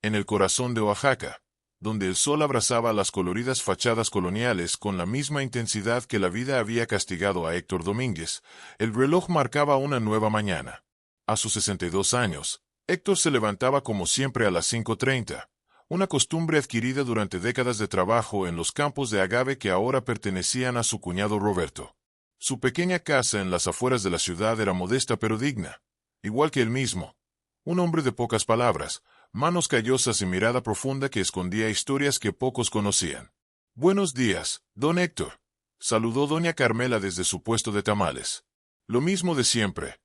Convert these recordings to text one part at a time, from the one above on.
en el corazón de Oaxaca, donde el sol abrazaba las coloridas fachadas coloniales con la misma intensidad que la vida había castigado a Héctor Domínguez, el reloj marcaba una nueva mañana. A sus 62 años, Héctor se levantaba como siempre a las 5:30, una costumbre adquirida durante décadas de trabajo en los campos de agave que ahora pertenecían a su cuñado Roberto. Su pequeña casa en las afueras de la ciudad era modesta pero digna, igual que él mismo. Un hombre de pocas palabras, manos callosas y mirada profunda que escondía historias que pocos conocían. «Buenos días, don Héctor», saludó doña Carmela desde su puesto de tamales. «Lo mismo de siempre».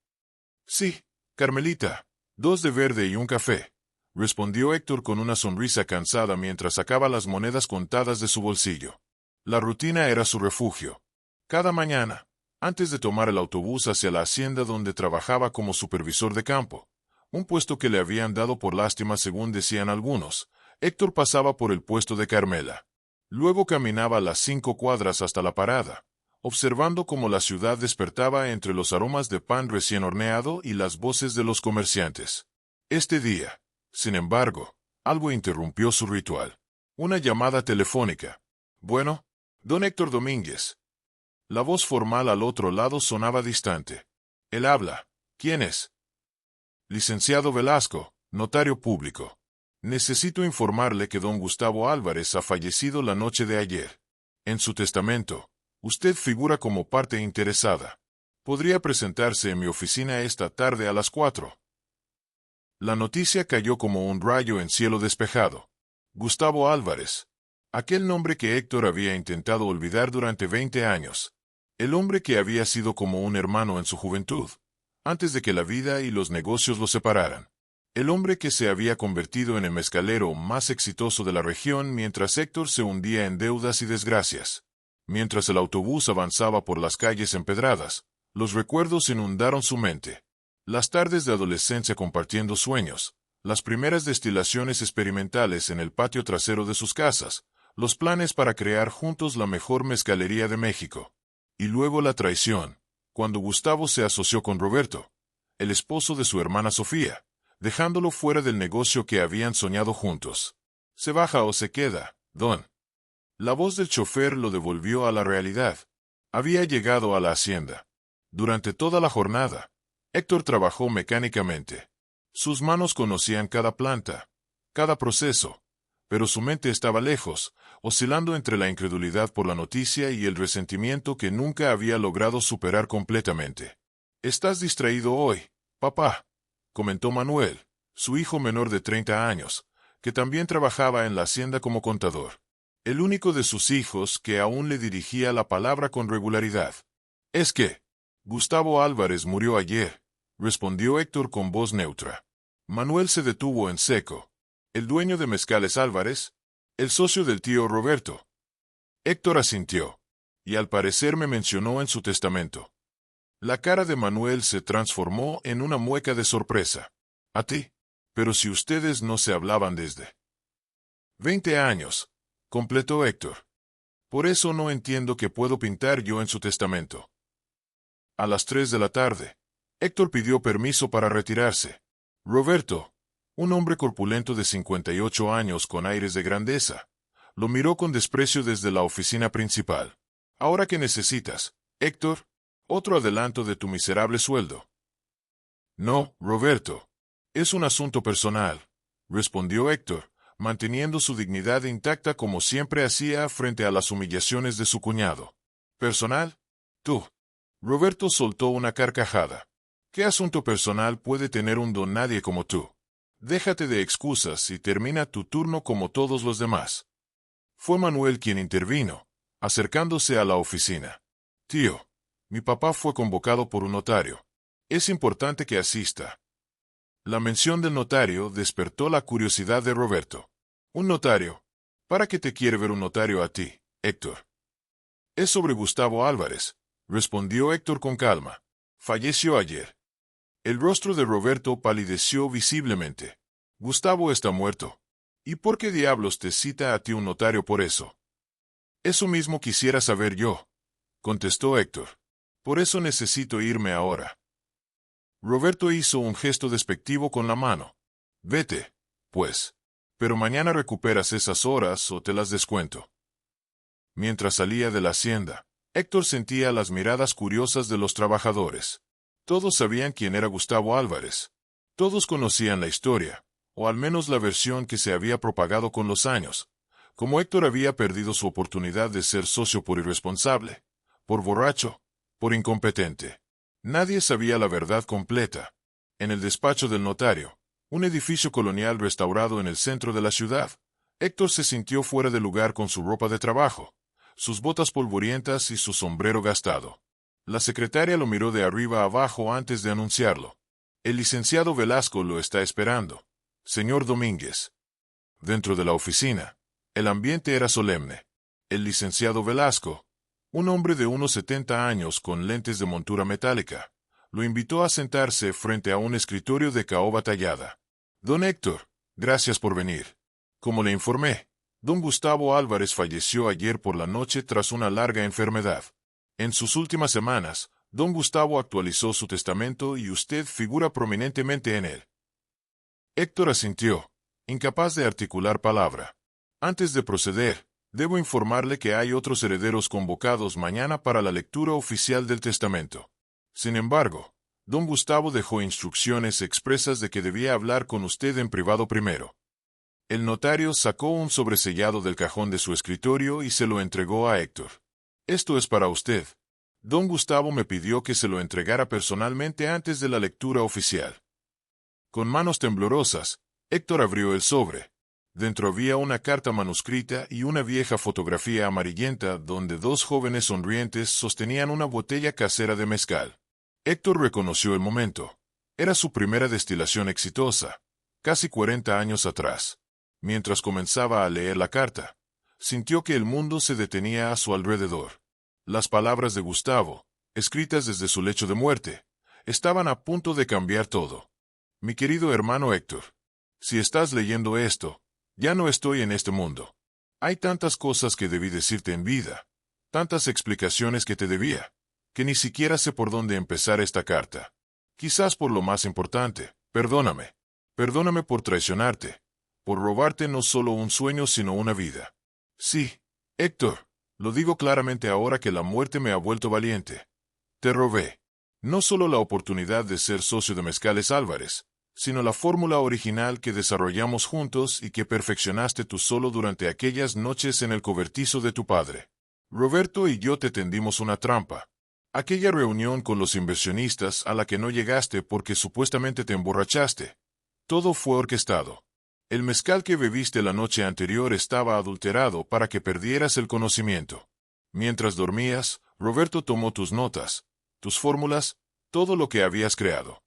«Sí, Carmelita, 2 de verde y un café», respondió Héctor con una sonrisa cansada mientras sacaba las monedas contadas de su bolsillo. La rutina era su refugio. Cada mañana, antes de tomar el autobús hacia la hacienda donde trabajaba como supervisor de campo, un puesto que le habían dado por lástima según decían algunos, Héctor pasaba por el puesto de Carmela. Luego caminaba las 5 cuadras hasta la parada, observando cómo la ciudad despertaba entre los aromas de pan recién horneado y las voces de los comerciantes. Este día, sin embargo, algo interrumpió su ritual. Una llamada telefónica. «Bueno, don Héctor Domínguez». La voz formal al otro lado sonaba distante. «Él habla. ¿Quién es?» «Licenciado Velasco, notario público. Necesito informarle que don Gustavo Álvarez ha fallecido la noche de ayer. En su testamento, usted figura como parte interesada. ¿Podría presentarse en mi oficina esta tarde a las 4? La noticia cayó como un rayo en cielo despejado. Gustavo Álvarez. Aquel nombre que Héctor había intentado olvidar durante 20 años. El hombre que había sido como un hermano en su juventud, antes de que la vida y los negocios lo separaran. El hombre que se había convertido en el mezcalero más exitoso de la región mientras Héctor se hundía en deudas y desgracias. Mientras el autobús avanzaba por las calles empedradas, los recuerdos inundaron su mente. Las tardes de adolescencia compartiendo sueños, las primeras destilaciones experimentales en el patio trasero de sus casas, los planes para crear juntos la mejor mezcalería de México. Y luego la traición, cuando Gustavo se asoció con Roberto, el esposo de su hermana Sofía, dejándolo fuera del negocio que habían soñado juntos. «¿Se baja o se queda, don?» La voz del chofer lo devolvió a la realidad. Había llegado a la hacienda. Durante toda la jornada, Héctor trabajó mecánicamente. Sus manos conocían cada planta, cada proceso, pero su mente estaba lejos, oscilando entre la incredulidad por la noticia y el resentimiento que nunca había logrado superar completamente. «Estás distraído hoy, papá», comentó Manuel, su hijo menor de 30 años, que también trabajaba en la hacienda como contador. El único de sus hijos que aún le dirigía la palabra con regularidad. «Es que Gustavo Álvarez murió ayer», respondió Héctor con voz neutra. Manuel se detuvo en seco. «¿El dueño de Mezcales Álvarez? ¿El socio del tío Roberto?» Héctor asintió. «Y al parecer me mencionó en su testamento». La cara de Manuel se transformó en una mueca de sorpresa. «¿A ti? Pero si ustedes no se hablaban desde 20 años», completó Héctor. «Por eso no entiendo qué puedo pintar yo en su testamento». A las 3 de la tarde, Héctor pidió permiso para retirarse. Roberto, un hombre corpulento de 58 años con aires de grandeza, lo miró con desprecio desde la oficina principal. «¿Ahora qué necesitas, Héctor? ¿Otro adelanto de tu miserable sueldo?» «No, Roberto. Es un asunto personal», respondió Héctor, manteniendo su dignidad intacta como siempre hacía frente a las humillaciones de su cuñado. «¿Personal? Tú». Roberto soltó una carcajada. «¿Qué asunto personal puede tener un don nadie como tú? Déjate de excusas y termina tu turno como todos los demás». Fue Manuel quien intervino, acercándose a la oficina. «Tío, mi papá fue convocado por un notario. Es importante que asista». La mención del notario despertó la curiosidad de Roberto. «¿Un notario? ¿Para qué te quiere ver un notario a ti, Héctor?» «Es sobre Gustavo Álvarez», respondió Héctor con calma. «Falleció ayer». El rostro de Roberto palideció visiblemente. «Gustavo está muerto. ¿Y por qué diablos te cita a ti un notario por eso?» «Eso mismo quisiera saber yo», contestó Héctor. «Por eso necesito irme ahora». Roberto hizo un gesto despectivo con la mano. «Vete, pues. Pero mañana recuperas esas horas o te las descuento. Mientras salía de la hacienda, Héctor sentía las miradas curiosas de los trabajadores. Todos sabían quién era Gustavo Álvarez. Todos conocían la historia, o al menos la versión que se había propagado con los años. Como Héctor había perdido su oportunidad de ser socio por irresponsable, por borracho, por incompetente. Nadie sabía la verdad completa. En el despacho del notario, un edificio colonial restaurado en el centro de la ciudad, Héctor se sintió fuera de lugar con su ropa de trabajo, sus botas polvorientas y su sombrero gastado. La secretaria lo miró de arriba a abajo antes de anunciarlo. El licenciado Velasco lo está esperando. Señor Domínguez. Dentro de la oficina, el ambiente era solemne. El licenciado Velasco, un hombre de unos 70 años con lentes de montura metálica, lo invitó a sentarse frente a un escritorio de caoba tallada. Don Héctor, gracias por venir. Como le informé, don Gustavo Álvarez falleció ayer por la noche tras una larga enfermedad. En sus últimas semanas, don Gustavo actualizó su testamento y usted figura prominentemente en él. Héctor asintió, incapaz de articular palabra. Antes de proceder, debo informarle que hay otros herederos convocados mañana para la lectura oficial del testamento. Sin embargo, don Gustavo dejó instrucciones expresas de que debía hablar con usted en privado primero. El notario sacó un sobresellado del cajón de su escritorio y se lo entregó a Héctor. Esto es para usted. Don Gustavo me pidió que se lo entregara personalmente antes de la lectura oficial. Con manos temblorosas, Héctor abrió el sobre. Dentro había una carta manuscrita y una vieja fotografía amarillenta donde dos jóvenes sonrientes sostenían una botella casera de mezcal. Héctor reconoció el momento. Era su primera destilación exitosa, casi 40 años atrás. Mientras comenzaba a leer la carta, sintió que el mundo se detenía a su alrededor. Las palabras de Gustavo, escritas desde su lecho de muerte, estaban a punto de cambiar todo. Mi querido hermano Héctor, si estás leyendo esto, ya no estoy en este mundo. Hay tantas cosas que debí decirte en vida, tantas explicaciones que te debía, que ni siquiera sé por dónde empezar esta carta. Quizás por lo más importante, perdóname. Perdóname por traicionarte, por robarte no solo un sueño sino una vida. Sí, Héctor, lo digo claramente ahora que la muerte me ha vuelto valiente. Te robé. No solo la oportunidad de ser socio de Mezcales Álvarez, sino la fórmula original que desarrollamos juntos y que perfeccionaste tú solo durante aquellas noches en el cobertizo de tu padre. Roberto y yo te tendimos una trampa. Aquella reunión con los inversionistas a la que no llegaste porque supuestamente te emborrachaste. Todo fue orquestado. El mezcal que bebiste la noche anterior estaba adulterado para que perdieras el conocimiento. Mientras dormías, Roberto tomó tus notas, tus fórmulas, todo lo que habías creado.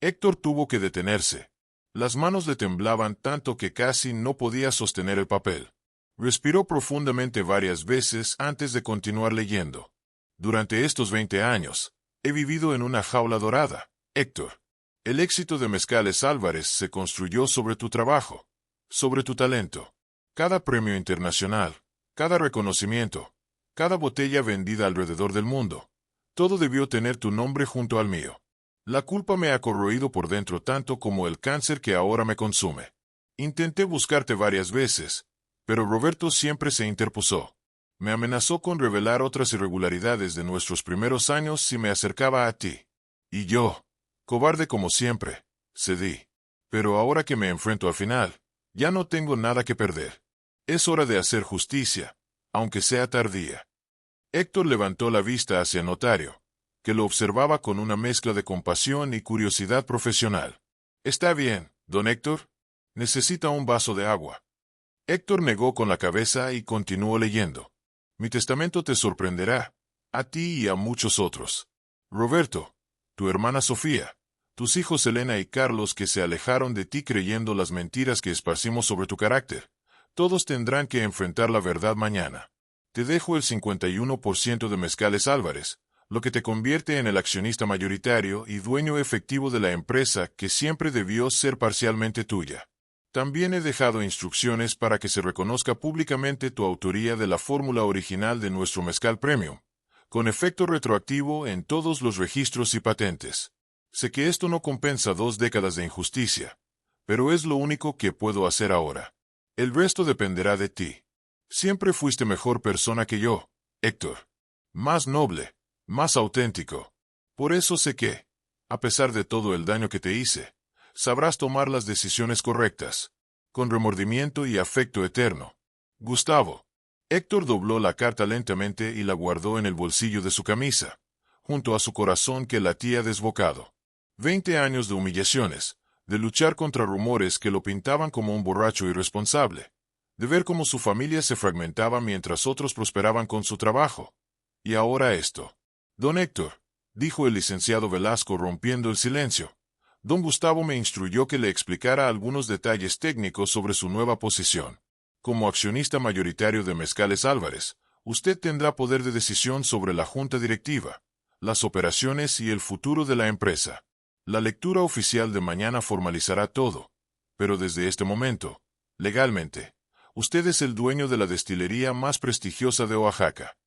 Héctor tuvo que detenerse. Las manos le temblaban tanto que casi no podía sostener el papel. Respiró profundamente varias veces antes de continuar leyendo. Durante estos 20 años, he vivido en una jaula dorada, Héctor. El éxito de Mezcales Álvarez se construyó sobre tu trabajo, sobre tu talento. Cada premio internacional, cada reconocimiento, cada botella vendida alrededor del mundo, todo debió tener tu nombre junto al mío. La culpa me ha corroído por dentro tanto como el cáncer que ahora me consume. Intenté buscarte varias veces, pero Roberto siempre se interpuso. Me amenazó con revelar otras irregularidades de nuestros primeros años si me acercaba a ti. Y yo, cobarde como siempre, cedí. Pero ahora que me enfrento al final, ya no tengo nada que perder. Es hora de hacer justicia, aunque sea tardía. Héctor levantó la vista hacia el notario, que lo observaba con una mezcla de compasión y curiosidad profesional. Está bien, don Héctor. Necesita un vaso de agua. Héctor negó con la cabeza y continuó leyendo. Mi testamento te sorprenderá, a ti y a muchos otros. Roberto, tu hermana Sofía, tus hijos Elena y Carlos que se alejaron de ti creyendo las mentiras que esparcimos sobre tu carácter, todos tendrán que enfrentar la verdad mañana. Te dejo el 51% de Mezcales Álvarez, lo que te convierte en el accionista mayoritario y dueño efectivo de la empresa que siempre debió ser parcialmente tuya. También he dejado instrucciones para que se reconozca públicamente tu autoría de la fórmula original de nuestro mezcal premium, con efecto retroactivo en todos los registros y patentes. Sé que esto no compensa 2 décadas de injusticia, pero es lo único que puedo hacer ahora. El resto dependerá de ti. Siempre fuiste mejor persona que yo, Héctor. Más noble, más auténtico. Por eso sé que, a pesar de todo el daño que te hice, sabrás tomar las decisiones correctas, con remordimiento y afecto eterno. Gustavo. Héctor dobló la carta lentamente y la guardó en el bolsillo de su camisa, junto a su corazón que latía desbocado. 20 años de humillaciones, de luchar contra rumores que lo pintaban como un borracho irresponsable, de ver cómo su familia se fragmentaba mientras otros prosperaban con su trabajo. Y ahora esto. Don Héctor, dijo el licenciado Velasco rompiendo el silencio. Don Gustavo me instruyó que le explicara algunos detalles técnicos sobre su nueva posición. Como accionista mayoritario de Mezcales Álvarez, usted tendrá poder de decisión sobre la junta directiva, las operaciones y el futuro de la empresa. La lectura oficial de mañana formalizará todo, pero desde este momento, legalmente, usted es el dueño de la destilería más prestigiosa de Oaxaca.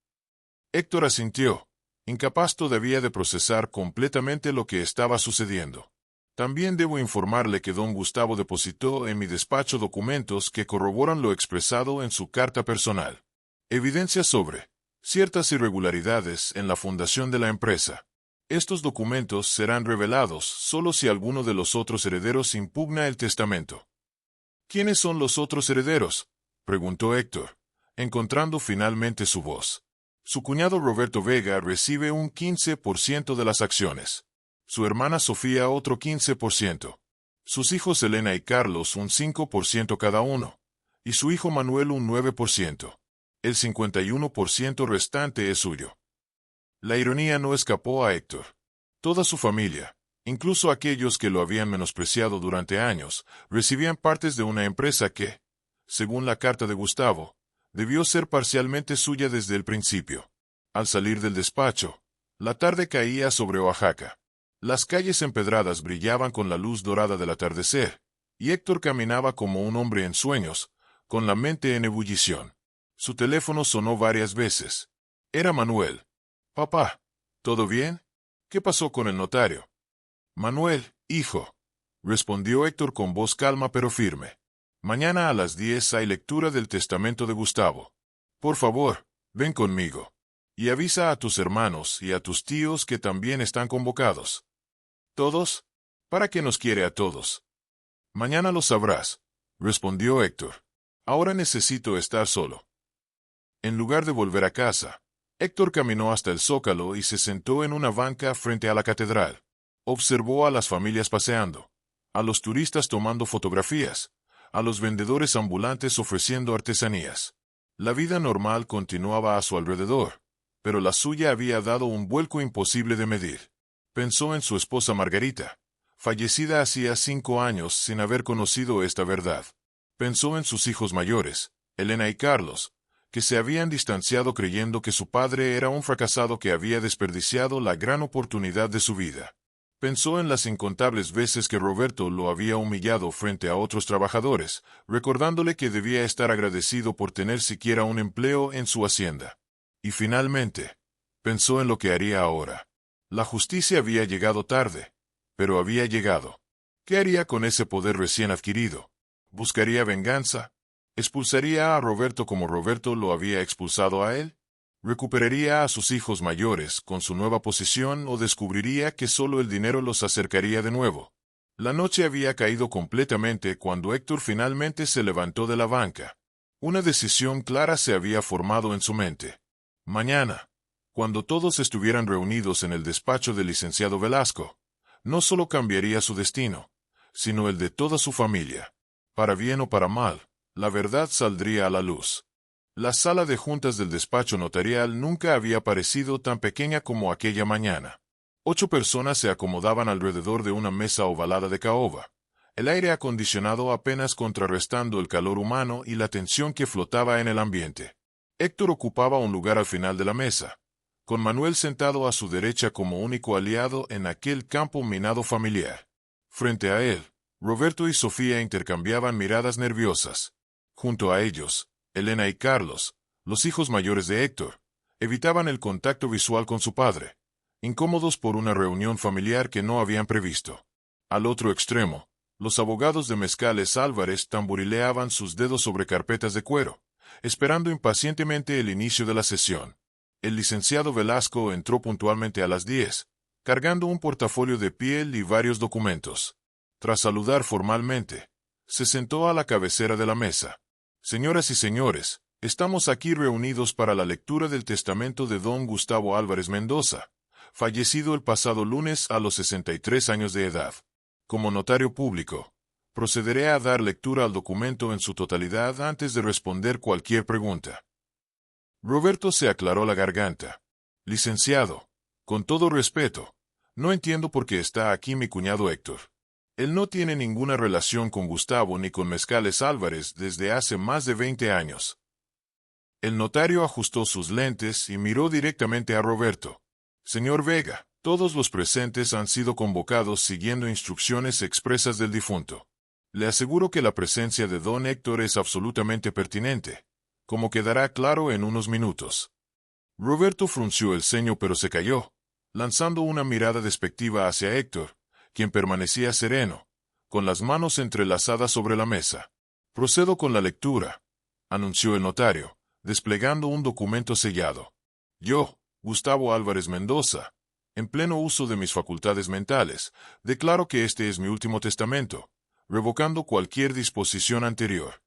Héctor asintió, incapaz todavía de procesar completamente lo que estaba sucediendo. También debo informarle que don Gustavo depositó en mi despacho documentos que corroboran lo expresado en su carta personal. Evidencia sobre ciertas irregularidades en la fundación de la empresa. Estos documentos serán revelados solo si alguno de los otros herederos impugna el testamento. ¿Quiénes son los otros herederos?, preguntó Héctor, encontrando finalmente su voz. Su cuñado Roberto Vega recibe un 15% de las acciones. Su hermana Sofía otro 15%. Sus hijos Elena y Carlos un 5% cada uno. Y su hijo Manuel un 9%. El 51% restante es suyo. La ironía no escapó a Héctor. Toda su familia, incluso aquellos que lo habían menospreciado durante años, recibían partes de una empresa que, según la carta de Gustavo, debió ser parcialmente suya desde el principio. Al salir del despacho, la tarde caía sobre Oaxaca. Las calles empedradas brillaban con la luz dorada del atardecer, y Héctor caminaba como un hombre en sueños, con la mente en ebullición. Su teléfono sonó varias veces. Era Manuel. «Papá, ¿todo bien? ¿Qué pasó con el notario?» «Manuel, hijo», respondió Héctor con voz calma pero firme. «Mañana a las 10 hay lectura del testamento de Gustavo. Por favor, ven conmigo. Y avisa a tus hermanos y a tus tíos que también están convocados». «¿Todos? ¿Para qué nos quiere a todos?» «Mañana lo sabrás», respondió Héctor. «Ahora necesito estar solo». En lugar de volver a casa, Héctor caminó hasta el Zócalo y se sentó en una banca frente a la catedral. Observó a las familias paseando, a los turistas tomando fotografías, a los vendedores ambulantes ofreciendo artesanías. La vida normal continuaba a su alrededor, pero la suya había dado un vuelco imposible de medir. Pensó en su esposa Margarita, fallecida hacía 5 años sin haber conocido esta verdad. Pensó en sus hijos mayores, Elena y Carlos, que se habían distanciado creyendo que su padre era un fracasado que había desperdiciado la gran oportunidad de su vida. Pensó en las incontables veces que Roberto lo había humillado frente a otros trabajadores, recordándole que debía estar agradecido por tener siquiera un empleo en su hacienda. Y finalmente, pensó en lo que haría ahora. La justicia había llegado tarde, pero había llegado. ¿Qué haría con ese poder recién adquirido? ¿Buscaría venganza? ¿Expulsaría a Roberto como Roberto lo había expulsado a él? ¿Recuperaría a sus hijos mayores con su nueva posición o descubriría que solo el dinero los acercaría de nuevo? La noche había caído completamente cuando Héctor finalmente se levantó de la banca. Una decisión clara se había formado en su mente. Mañana, cuando todos estuvieran reunidos en el despacho del licenciado Velasco, no solo cambiaría su destino, sino el de toda su familia. Para bien o para mal, la verdad saldría a la luz. La sala de juntas del despacho notarial nunca había parecido tan pequeña como aquella mañana. 8 personas se acomodaban alrededor de una mesa ovalada de caoba, el aire acondicionado apenas contrarrestando el calor humano y la tensión que flotaba en el ambiente. Héctor ocupaba un lugar al final de la mesa, con Manuel sentado a su derecha como único aliado en aquel campo minado familiar. Frente a él, Roberto y Sofía intercambiaban miradas nerviosas. Junto a ellos, Elena y Carlos, los hijos mayores de Héctor, evitaban el contacto visual con su padre, incómodos por una reunión familiar que no habían previsto. Al otro extremo, Los abogados de Mezcales Álvarez tamborileaban sus dedos sobre carpetas de cuero, esperando impacientemente el inicio de la sesión. El licenciado Velasco entró puntualmente a las 10, cargando un portafolio de piel y varios documentos. Tras saludar formalmente, se sentó a la cabecera de la mesa. Señoras y señores, estamos aquí reunidos para la lectura del testamento de don Gustavo Álvarez Mendoza, fallecido el pasado lunes a los 63 años de edad. Como notario público, procederé a dar lectura al documento en su totalidad antes de responder cualquier pregunta. Roberto se aclaró la garganta. Licenciado, con todo respeto, no entiendo por qué está aquí mi cuñado Héctor. Él no tiene ninguna relación con Gustavo ni con Mezcales Álvarez desde hace más de 20 años. El notario ajustó sus lentes y miró directamente a Roberto. Señor Vega, todos los presentes han sido convocados siguiendo instrucciones expresas del difunto. Le aseguro que la presencia de don Héctor es absolutamente pertinente, como quedará claro en unos minutos. Roberto frunció el ceño pero se calló, lanzando una mirada despectiva hacia Héctor, quien permanecía sereno, con las manos entrelazadas sobre la mesa. Procedo con la lectura, anunció el notario, desplegando un documento sellado. Yo, Gustavo Álvarez Mendoza, en pleno uso de mis facultades mentales, declaro que este es mi último testamento, revocando cualquier disposición anterior.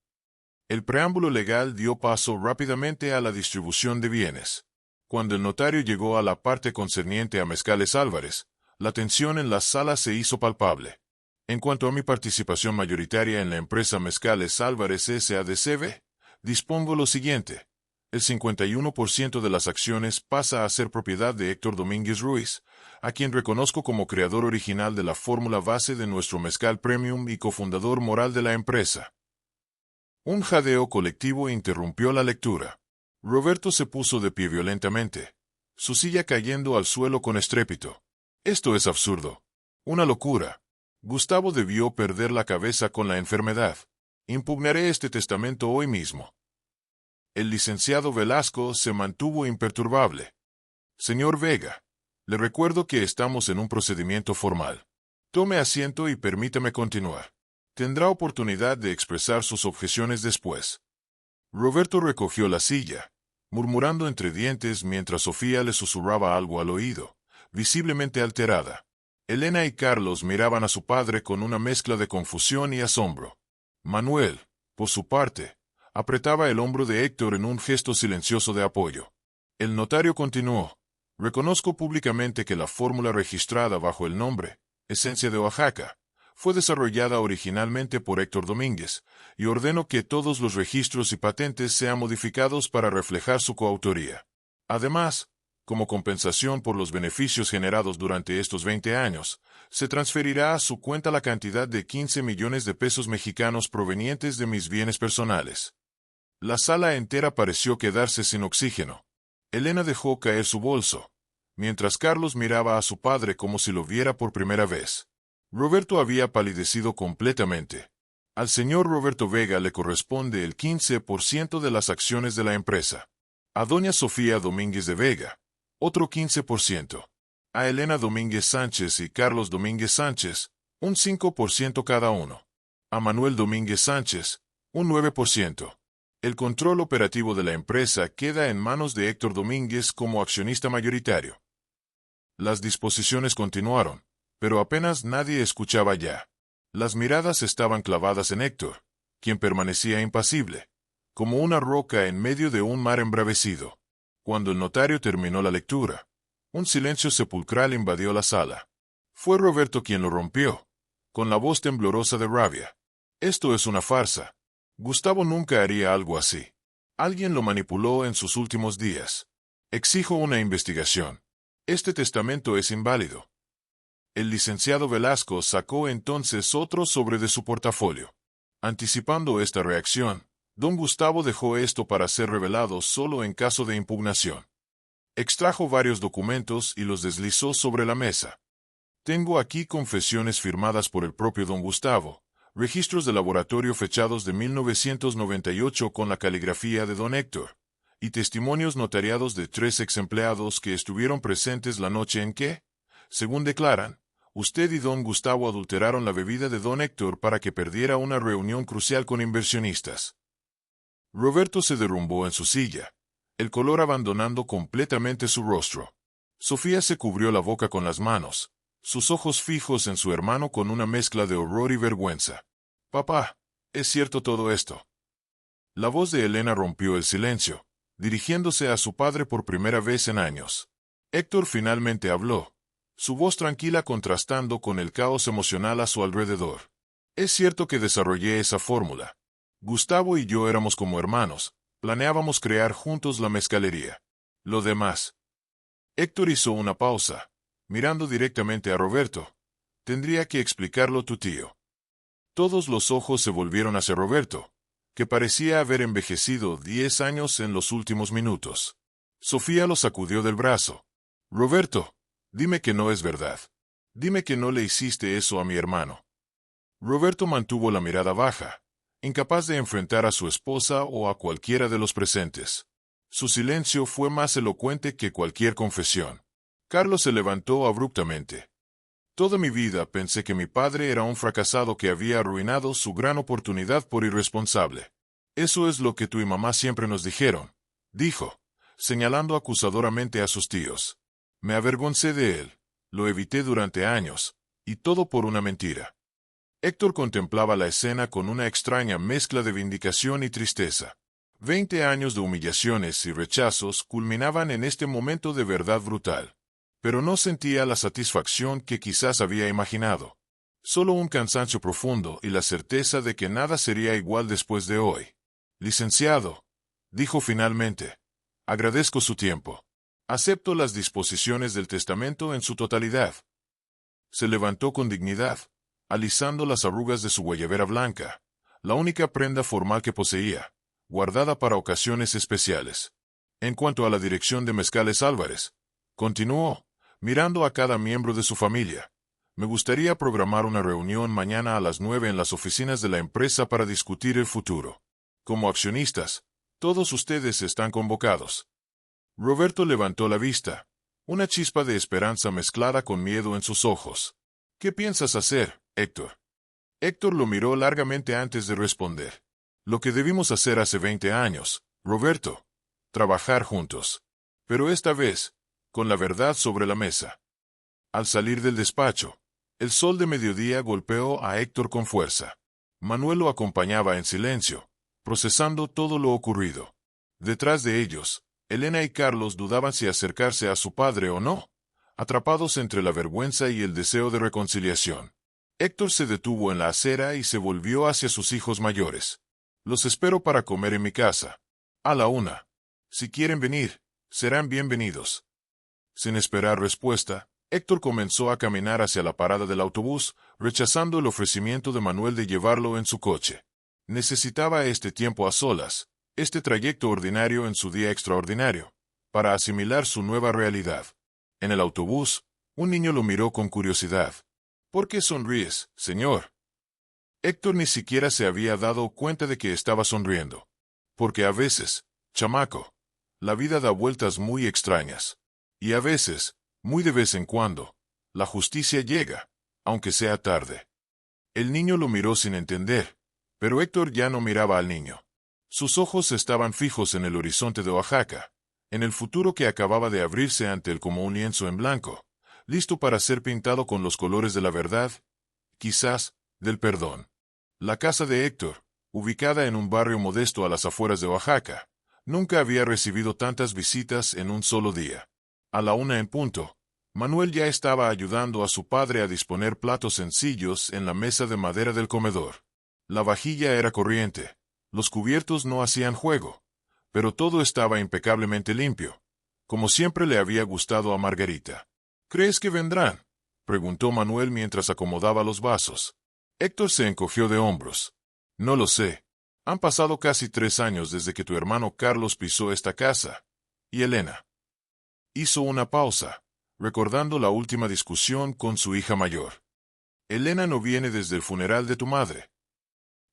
El preámbulo legal dio paso rápidamente a la distribución de bienes. Cuando el notario llegó a la parte concerniente a Mezcales Álvarez, la tensión en la sala se hizo palpable. En cuanto a mi participación mayoritaria en la empresa Mezcales Álvarez S.A.D.C.V., dispongo lo siguiente. El 51% de las acciones pasa a ser propiedad de Héctor Domínguez Ruiz, a quien reconozco como creador original de la fórmula base de nuestro mezcal premium y cofundador moral de la empresa. Un jadeo colectivo interrumpió la lectura. Roberto se puso de pie violentamente, su silla cayendo al suelo con estrépito. Esto es absurdo. Una locura. Gustavo debió perder la cabeza con la enfermedad. Impugnaré este testamento hoy mismo. El licenciado Velasco se mantuvo imperturbable. Señor Vega, le recuerdo que estamos en un procedimiento formal. Tome asiento y permítame continuar. Tendrá oportunidad de expresar sus objeciones después. Roberto recogió la silla, murmurando entre dientes mientras Sofía le susurraba algo al oído, visiblemente alterada. Elena y Carlos miraban a su padre con una mezcla de confusión y asombro. Manuel, por su parte, apretaba el hombro de Héctor en un gesto silencioso de apoyo. El notario continuó. Reconozco públicamente que la fórmula registrada bajo el nombre, Esencia de Oaxaca, fue desarrollada originalmente por Héctor Domínguez, y ordeno que todos los registros y patentes sean modificados para reflejar su coautoría. Además, como compensación por los beneficios generados durante estos 20 años, se transferirá a su cuenta la cantidad de 15 millones de pesos mexicanos provenientes de mis bienes personales. La sala entera pareció quedarse sin oxígeno. Elena dejó caer su bolso, mientras Carlos miraba a su padre como si lo viera por primera vez. Roberto había palidecido completamente. Al señor Roberto Vega le corresponde el 15% de las acciones de la empresa. A doña Sofía Domínguez de Vega, otro 15%. A Elena Domínguez Sánchez y Carlos Domínguez Sánchez, un 5% cada uno. A Manuel Domínguez Sánchez, un 9%. El control operativo de la empresa queda en manos de Héctor Domínguez como accionista mayoritario. Las disposiciones continuaron, pero apenas nadie escuchaba ya. Las miradas estaban clavadas en Héctor, quien permanecía impasible, como una roca en medio de un mar embravecido. Cuando el notario terminó la lectura, un silencio sepulcral invadió la sala. Fue Roberto quien lo rompió, con la voz temblorosa de rabia. Esto es una farsa. Gustavo nunca haría algo así. Alguien lo manipuló en sus últimos días. Exijo una investigación. Este testamento es inválido. El licenciado Velasco sacó entonces otro sobre de su portafolio. Anticipando esta reacción, don Gustavo dejó esto para ser revelado solo en caso de impugnación. Extrajo varios documentos y los deslizó sobre la mesa. Tengo aquí confesiones firmadas por el propio don Gustavo, registros de laboratorio fechados de 1998 con la caligrafía de don Héctor, y testimonios notariados de 3 ex empleados que estuvieron presentes la noche en que, según declaran, Usted y don Gustavo adulteraron la bebida de don Héctor para que perdiera una reunión crucial con inversionistas. Roberto se derrumbó en su silla, el color abandonando completamente su rostro. Sofía se cubrió la boca con las manos, sus ojos fijos en su hermano con una mezcla de horror y vergüenza. «Papá, ¿es cierto todo esto?». La voz de Elena rompió el silencio, dirigiéndose a su padre por primera vez en años. Héctor finalmente habló, su voz tranquila contrastando con el caos emocional a su alrededor. «Es cierto que desarrollé esa fórmula. Gustavo y yo éramos como hermanos, planeábamos crear juntos la mezcalería. Lo demás». Héctor hizo una pausa, mirando directamente a Roberto. «Tendría que explicarlo tu tío». Todos los ojos se volvieron hacia Roberto, que parecía haber envejecido 10 años en los últimos minutos. Sofía lo sacudió del brazo. «Roberto, dime que no es verdad. Dime que no le hiciste eso a mi hermano». Roberto mantuvo la mirada baja, incapaz de enfrentar a su esposa o a cualquiera de los presentes. Su silencio fue más elocuente que cualquier confesión. Carlos se levantó abruptamente. «Toda mi vida pensé que mi padre era un fracasado que había arruinado su gran oportunidad por irresponsable. Eso es lo que tú y mamá siempre nos dijeron», dijo, señalando acusadoramente a sus tíos. «Me avergoncé de él, lo evité durante años, y todo por una mentira». Héctor contemplaba la escena con una extraña mezcla de vindicación y tristeza. 20 años de humillaciones y rechazos culminaban en este momento de verdad brutal. Pero no sentía la satisfacción que quizás había imaginado. Solo un cansancio profundo y la certeza de que nada sería igual después de hoy. «Licenciado», dijo finalmente, «agradezco su tiempo. Acepto las disposiciones del testamento en su totalidad». Se levantó con dignidad, alisando las arrugas de su guayabera blanca, la única prenda formal que poseía, guardada para ocasiones especiales. «En cuanto a la dirección de Mezcales Álvarez», continuó, mirando a cada miembro de su familia, «me gustaría programar una reunión mañana a las 9 en las oficinas de la empresa para discutir el futuro. Como accionistas, todos ustedes están convocados». Roberto levantó la vista, una chispa de esperanza mezclada con miedo en sus ojos. «¿Qué piensas hacer, Héctor?». Héctor lo miró largamente antes de responder. «Lo que debimos hacer hace 20 años, Roberto. Trabajar juntos. Pero esta vez, con la verdad sobre la mesa». Al salir del despacho, el sol de mediodía golpeó a Héctor con fuerza. Manuel lo acompañaba en silencio, procesando todo lo ocurrido. Detrás de ellos, Elena y Carlos dudaban si acercarse a su padre o no, atrapados entre la vergüenza y el deseo de reconciliación. Héctor se detuvo en la acera y se volvió hacia sus hijos mayores. «Los espero para comer en mi casa. A la 1. Si quieren venir, serán bienvenidos». Sin esperar respuesta, Héctor comenzó a caminar hacia la parada del autobús, rechazando el ofrecimiento de Manuel de llevarlo en su coche. Necesitaba este tiempo a solas, este trayecto ordinario en su día extraordinario, para asimilar su nueva realidad. En el autobús, un niño lo miró con curiosidad. «¿Por qué sonríes, señor?». Héctor ni siquiera se había dado cuenta de que estaba sonriendo. «Porque a veces, chamaco, la vida da vueltas muy extrañas. Y a veces, muy de vez en cuando, la justicia llega, aunque sea tarde». El niño lo miró sin entender, pero Héctor ya no miraba al niño. Sus ojos estaban fijos en el horizonte de Oaxaca, en el futuro que acababa de abrirse ante él como un lienzo en blanco, listo para ser pintado con los colores de la verdad, quizás, del perdón. La casa de Héctor, ubicada en un barrio modesto a las afueras de Oaxaca, nunca había recibido tantas visitas en un solo día. A la 1 en punto, Manuel ya estaba ayudando a su padre a disponer platos sencillos en la mesa de madera del comedor. La vajilla era corriente, los cubiertos no hacían juego, pero todo estaba impecablemente limpio, como siempre le había gustado a Margarita. «¿Crees que vendrán?», preguntó Manuel mientras acomodaba los vasos. Héctor se encogió de hombros. «No lo sé. Han pasado casi 3 años desde que tu hermano Carlos pisó esta casa. ¿Y Elena?». Hizo una pausa, recordando la última discusión con su hija mayor. «Elena no viene desde el funeral de tu madre».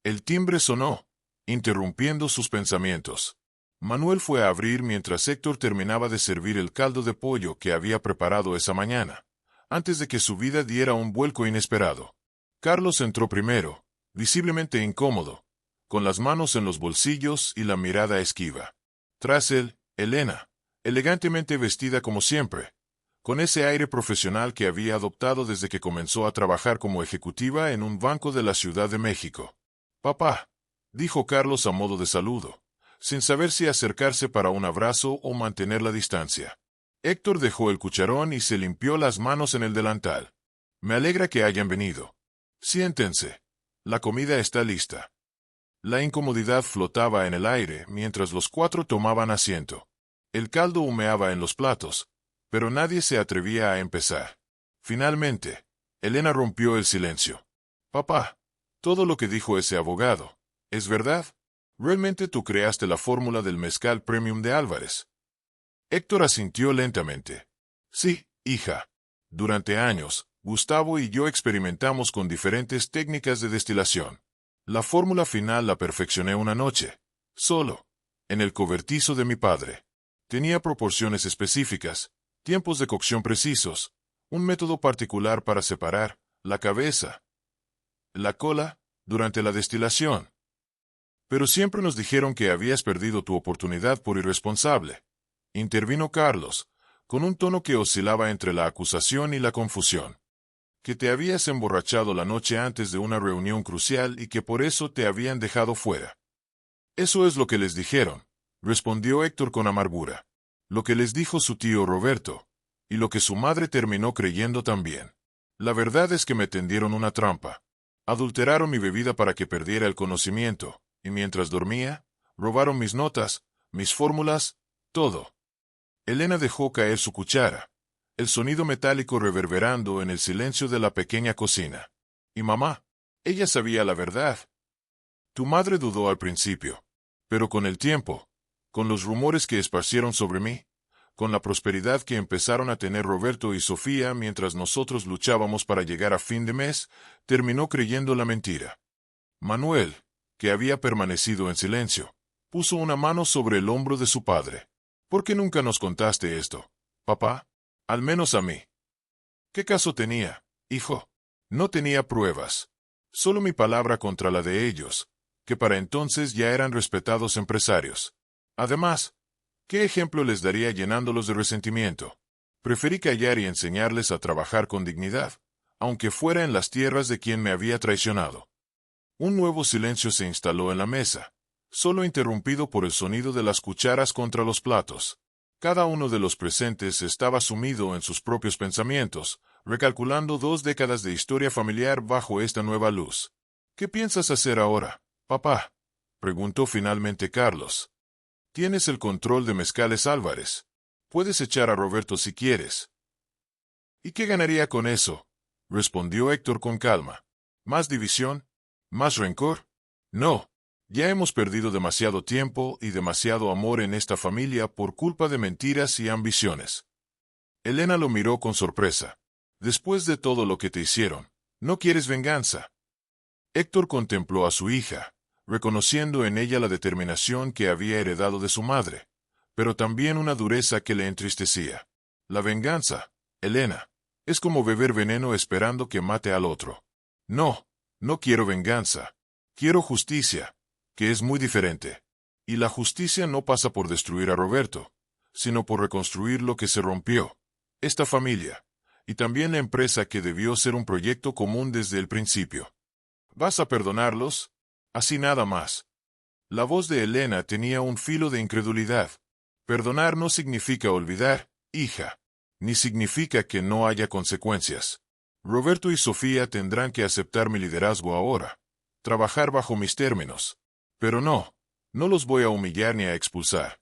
El timbre sonó, interrumpiendo sus pensamientos. Manuel fue a abrir mientras Héctor terminaba de servir el caldo de pollo que había preparado esa mañana, antes de que su vida diera un vuelco inesperado. Carlos entró primero, visiblemente incómodo, con las manos en los bolsillos y la mirada esquiva. Tras él, Elena, elegantemente vestida como siempre, con ese aire profesional que había adoptado desde que comenzó a trabajar como ejecutiva en un banco de la Ciudad de México. «Papá», dijo Carlos a modo de saludo, sin saber si acercarse para un abrazo o mantener la distancia. Héctor dejó el cucharón y se limpió las manos en el delantal. «Me alegra que hayan venido. Siéntense. La comida está lista». La incomodidad flotaba en el aire mientras los cuatro tomaban asiento. El caldo humeaba en los platos, pero nadie se atrevía a empezar. Finalmente, Elena rompió el silencio. «Papá, todo lo que dijo ese abogado, ¿es verdad? ¿Realmente tú creaste la fórmula del mezcal premium de Álvarez?» Héctor asintió lentamente. «Sí, hija. Durante años, Gustavo y yo experimentamos con diferentes técnicas de destilación. La fórmula final la perfeccioné una noche, solo, en el cobertizo de mi padre. Tenía proporciones específicas, tiempos de cocción precisos, un método particular para separar la cabeza, la cola, durante la destilación. Pero siempre nos dijeron que habías perdido tu oportunidad por irresponsable», intervino Carlos, con un tono que oscilaba entre la acusación y la confusión. «Que te habías emborrachado la noche antes de una reunión crucial y que por eso te habían dejado fuera». «Eso es lo que les dijeron», respondió Héctor con amargura. «Lo que les dijo su tío Roberto, y lo que su madre terminó creyendo también. La verdad es que me tendieron una trampa. Adulteraron mi bebida para que perdiera el conocimiento, y mientras dormía, robaron mis notas, mis fórmulas, todo». Elena dejó caer su cuchara, el sonido metálico reverberando en el silencio de la pequeña cocina. «¿Y mamá? Ella sabía la verdad». «Tu madre dudó al principio, pero con el tiempo, con los rumores que esparcieron sobre mí, con la prosperidad que empezaron a tener Roberto y Sofía mientras nosotros luchábamos para llegar a fin de mes, terminó creyendo la mentira». Manuel, que había permanecido en silencio, puso una mano sobre el hombro de su padre. «¿Por qué nunca nos contaste esto, papá? Al menos a mí». «¿Qué caso tenía, hijo? No tenía pruebas. Solo mi palabra contra la de ellos, que para entonces ya eran respetados empresarios. Además, ¿qué ejemplo les daría llenándolos de resentimiento? Preferí callar y enseñarles a trabajar con dignidad, aunque fuera en las tierras de quien me había traicionado». Un nuevo silencio se instaló en la mesa, solo interrumpido por el sonido de las cucharas contra los platos. Cada uno de los presentes estaba sumido en sus propios pensamientos, recalculando 2 décadas de historia familiar bajo esta nueva luz. «¿Qué piensas hacer ahora, papá?», preguntó finalmente Carlos. «Tienes el control de Mezcales Álvarez. Puedes echar a Roberto si quieres». «¿Y qué ganaría con eso?», respondió Héctor con calma. «¿Más división? ¿Más rencor? No. Ya hemos perdido demasiado tiempo y demasiado amor en esta familia por culpa de mentiras y ambiciones». Elena lo miró con sorpresa. «Después de todo lo que te hicieron, ¿no quieres venganza?». Héctor contempló a su hija, reconociendo en ella la determinación que había heredado de su madre, pero también una dureza que le entristecía. «La venganza, Elena, es como beber veneno esperando que mate al otro. No, no quiero venganza. Quiero justicia, que es muy diferente. Y la justicia no pasa por destruir a Roberto, sino por reconstruir lo que se rompió, esta familia, y también la empresa que debió ser un proyecto común desde el principio. ¿Vas a perdonarlos? Así nada más». La voz de Elena tenía un filo de incredulidad. «Perdonar no significa olvidar, hija, ni significa que no haya consecuencias. Roberto y Sofía tendrán que aceptar mi liderazgo ahora, trabajar bajo mis términos. Pero no los voy a humillar ni a expulsar».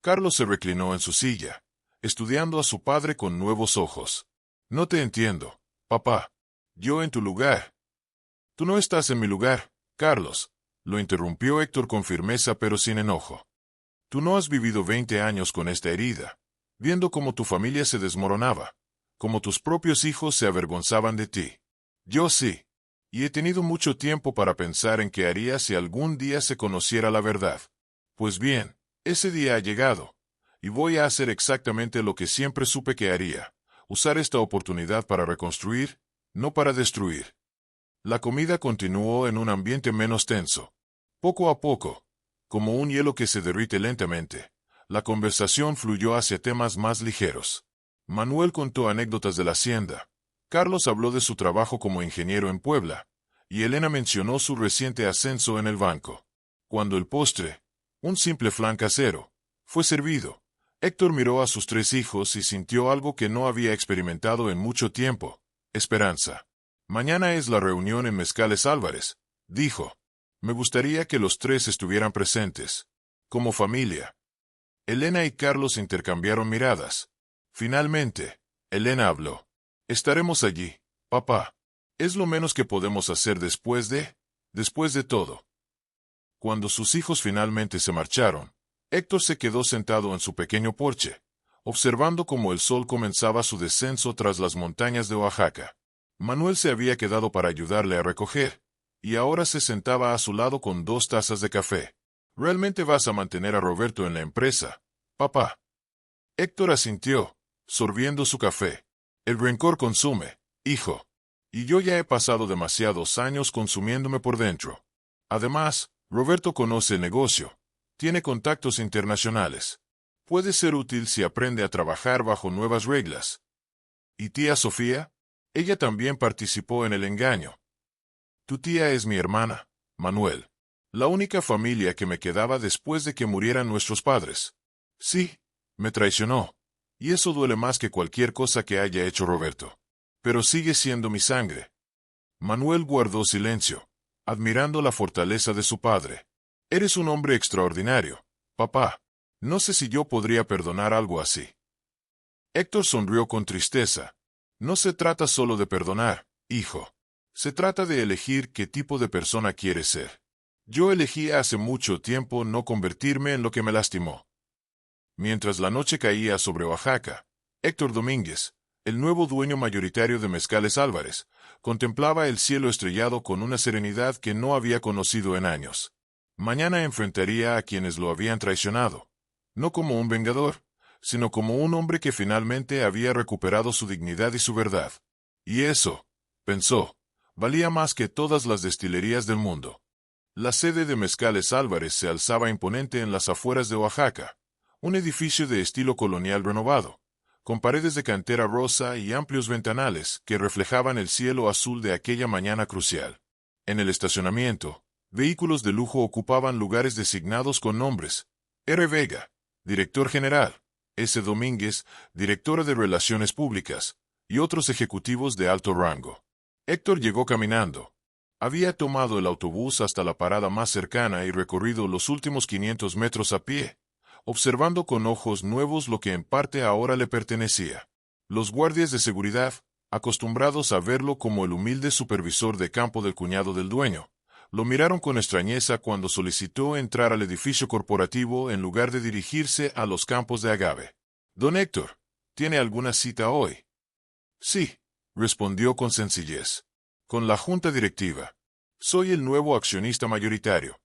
Carlos se reclinó en su silla, estudiando a su padre con nuevos ojos. «No te entiendo, papá. Yo en tu lugar». «Tú no estás en mi lugar, Carlos», lo interrumpió Héctor con firmeza pero sin enojo. «Tú no has vivido 20 años con esta herida, viendo cómo tu familia se desmoronaba, cómo tus propios hijos se avergonzaban de ti. Yo sí. Y he tenido mucho tiempo para pensar en qué haría si algún día se conociera la verdad. Pues bien, ese día ha llegado, y voy a hacer exactamente lo que siempre supe que haría, usar esta oportunidad para reconstruir, no para destruir. La comida continuó en un ambiente menos tenso. Poco a poco, como un hielo que se derrite lentamente, la conversación fluyó hacia temas más ligeros. Manuel contó anécdotas de la hacienda. Carlos habló de su trabajo como ingeniero en Puebla, y Elena mencionó su reciente ascenso en el banco. Cuando el postre, un simple flan casero, fue servido, Héctor miró a sus 3 hijos y sintió algo que no había experimentado en mucho tiempo: esperanza. Mañana es la reunión en Mezcales Álvarez, dijo. Me gustaría que los 3 estuvieran presentes, como familia. Elena y Carlos intercambiaron miradas. Finalmente, Elena habló. Estaremos allí, papá. Es lo menos que podemos hacer después de todo. Cuando sus hijos finalmente se marcharon, Héctor se quedó sentado en su pequeño porche, observando cómo el sol comenzaba su descenso tras las montañas de Oaxaca. Manuel se había quedado para ayudarle a recoger, y ahora se sentaba a su lado con 2 tazas de café. ¿Realmente vas a mantener a Roberto en la empresa, papá? Héctor asintió, sorbiendo su café. El rencor consume, hijo. Y yo ya he pasado demasiados años consumiéndome por dentro. Además, Roberto conoce el negocio. Tiene contactos internacionales. Puede ser útil si aprende a trabajar bajo nuevas reglas. ¿Y tía Sofía? Ella también participó en el engaño. Tu tía es mi hermana, Manuel. La única familia que me quedaba después de que murieran nuestros padres. Sí, me traicionó. Y eso duele más que cualquier cosa que haya hecho Roberto. Pero sigue siendo mi sangre. Manuel guardó silencio, admirando la fortaleza de su padre. Eres un hombre extraordinario, papá. No sé si yo podría perdonar algo así. Héctor sonrió con tristeza. No se trata solo de perdonar, hijo. Se trata de elegir qué tipo de persona quieres ser. Yo elegí hace mucho tiempo no convertirme en lo que me lastimó. Mientras la noche caía sobre Oaxaca, Héctor Domínguez, el nuevo dueño mayoritario de Mezcales Álvarez, contemplaba el cielo estrellado con una serenidad que no había conocido en años. Mañana enfrentaría a quienes lo habían traicionado, no como un vengador, sino como un hombre que finalmente había recuperado su dignidad y su verdad. Y eso, pensó, valía más que todas las destilerías del mundo. La sede de Mezcales Álvarez se alzaba imponente en las afueras de Oaxaca, un edificio de estilo colonial renovado, con paredes de cantera rosa y amplios ventanales que reflejaban el cielo azul de aquella mañana crucial. En el estacionamiento, vehículos de lujo ocupaban lugares designados con nombres: R. Vega, director general; S. Domínguez, directora de Relaciones Públicas, y otros ejecutivos de alto rango. Héctor llegó caminando. Había tomado el autobús hasta la parada más cercana y recorrido los últimos 500 metros a pie, observando con ojos nuevos lo que en parte ahora le pertenecía. Los guardias de seguridad, acostumbrados a verlo como el humilde supervisor de campo del cuñado del dueño, lo miraron con extrañeza cuando solicitó entrar al edificio corporativo en lugar de dirigirse a los campos de agave. Don Héctor, ¿tiene alguna cita hoy? Sí, respondió con sencillez. Con la junta directiva. Soy el nuevo accionista mayoritario.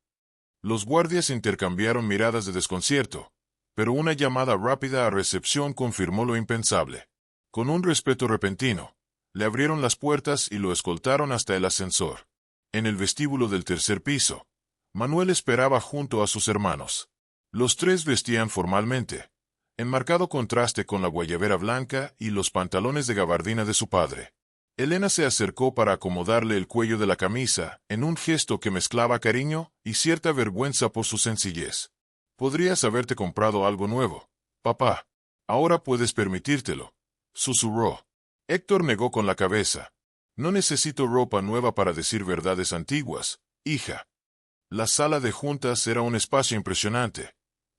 Los guardias intercambiaron miradas de desconcierto, pero una llamada rápida a recepción confirmó lo impensable. Con un respeto repentino, le abrieron las puertas y lo escoltaron hasta el ascensor. En el vestíbulo del 3er piso, Manuel esperaba junto a sus hermanos. Los 3 vestían formalmente, en marcado contraste con la guayabera blanca y los pantalones de gabardina de su padre. Elena se acercó para acomodarle el cuello de la camisa, en un gesto que mezclaba cariño y cierta vergüenza por su sencillez. Podrías haberte comprado algo nuevo, papá. Ahora puedes permitírtelo, susurró. Héctor negó con la cabeza. No necesito ropa nueva para decir verdades antiguas, hija. La sala de juntas era un espacio impresionante,